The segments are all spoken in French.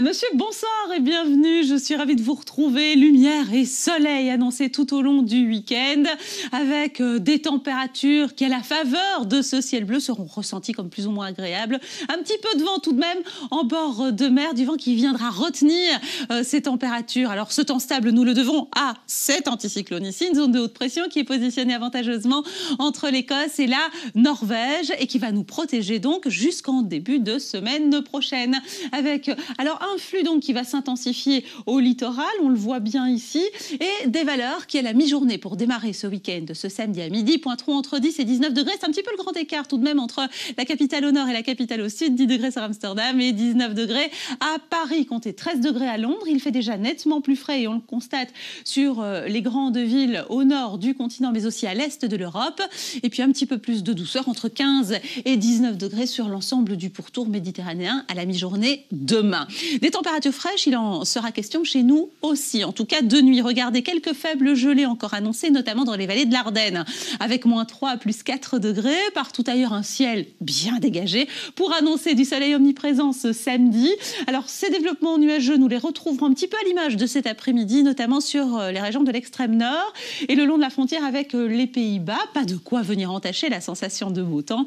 Monsieur, bonsoir et bienvenue. Je suis ravie de vous retrouver. Lumière et soleil annoncés tout au long du week-end avec des températures qui, à la faveur de ce ciel bleu, seront ressenties comme plus ou moins agréables. Un petit peu de vent tout de même en bord de mer, du vent qui viendra retenir ces températures. Alors, ce temps stable, nous le devons à cet anticyclone ici, une zone de haute pression qui est positionnée avantageusement entre l'Écosse et la Norvège et qui va nous protéger donc jusqu'en début de semaine prochaine. Avec alors un flux donc qui va s'intensifier au littoral, on le voit bien ici, et des valeurs qui à la mi-journée pour démarrer ce week-end, ce samedi à midi, pointeront entre 10 et 19 degrés. C'est un petit peu le grand écart tout de même entre la capitale au nord et la capitale au sud, 10 degrés sur Amsterdam et 19 degrés à Paris. Comptez 13 degrés à Londres, il fait déjà nettement plus frais et on le constate sur les grandes villes au nord du continent mais aussi à l'est de l'Europe. Et puis un petit peu plus de douceur entre 15 et 19 degrés sur l'ensemble du pourtour méditerranéen à la mi-journée demain. Des températures fraîches, il en sera question chez nous aussi, en tout cas de nuit. Regardez, quelques faibles gelées encore annoncées, notamment dans les vallées de l'Ardenne, avec moins 3 à plus 4 degrés. Partout ailleurs, un ciel bien dégagé pour annoncer du soleil omniprésent ce samedi. Alors, ces développements nuageux, nous les retrouverons un petit peu à l'image de cet après-midi, notamment sur les régions de l'extrême nord et le long de la frontière avec les Pays-Bas. Pas de quoi venir entacher la sensation de beau temps.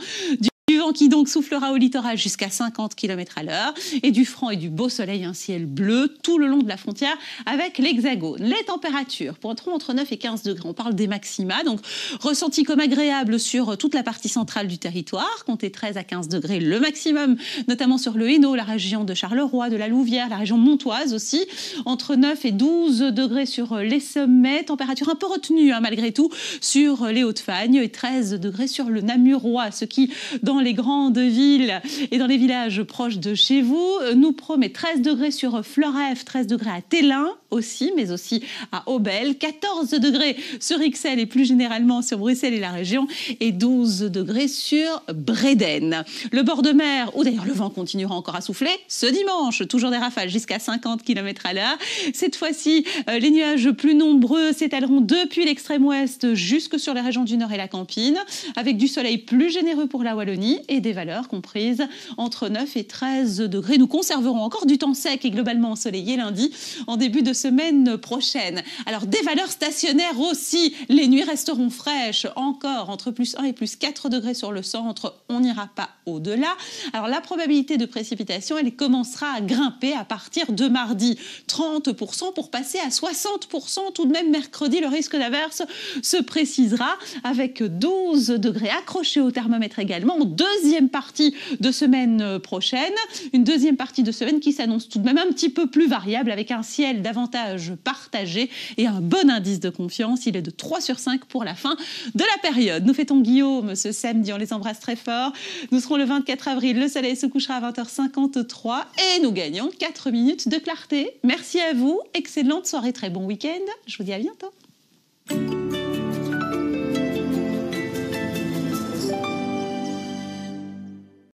Du vent qui donc soufflera au littoral jusqu'à 50 km à l'heure et du franc et du beau soleil, un ciel bleu tout le long de la frontière avec l'Hexagone. Les températures pointeront entre 9 et 15 degrés. On parle des maxima, donc ressentis comme agréables sur toute la partie centrale du territoire. Comptez 13 à 15 degrés le maximum, notamment sur le Hainaut, la région de Charleroi, de la Louvière, la région montoise aussi. Entre 9 et 12 degrés sur les sommets. Température un peu retenue malgré tout sur les Hauts-de-Fagne et 13 degrés sur le Namurois, ce qui, dans les grandes villes et dans les villages proches de chez vous, nous promet 13 degrés sur Fleurèves, 13 degrés à Télin aussi, mais aussi à Aubel, 14 degrés sur Ixelles et plus généralement sur Bruxelles et la région, et 12 degrés sur Bredene. Le bord de mer, où d'ailleurs le vent continuera encore à souffler, ce dimanche, toujours des rafales jusqu'à 50 km à l'heure. Cette fois-ci, les nuages plus nombreux s'étaleront depuis l'extrême ouest jusque sur les régions du nord et la Campine, avec du soleil plus généreux pour la Wallonie et des valeurs comprises entre 9 et 13 degrés. Nous conserverons encore du temps sec et globalement ensoleillé lundi en début de semaine prochaine. Alors des valeurs stationnaires aussi. Les nuits resteront fraîches encore entre plus 1 et plus 4 degrés sur le centre. On n'ira pas au-delà. Alors la probabilité de précipitation, elle commencera à grimper à partir de mardi. 30% pour passer à 60% tout de même mercredi. Le risque d'averse se précisera avec 12 degrés accrochés au thermomètre également. Deuxième partie de semaine prochaine, une deuxième partie de semaine qui s'annonce tout de même un petit peu plus variable avec un ciel davantage partagé et un bon indice de confiance. Il est de 3 sur 5 pour la fin de la période. Nous fêtons Guillaume ce samedi, on les embrasse très fort. Nous serons le 24 avril, le soleil se couchera à 20h53 et nous gagnons 4 minutes de clarté. Merci à vous, excellente soirée, très bon week-end. Je vous dis à bientôt.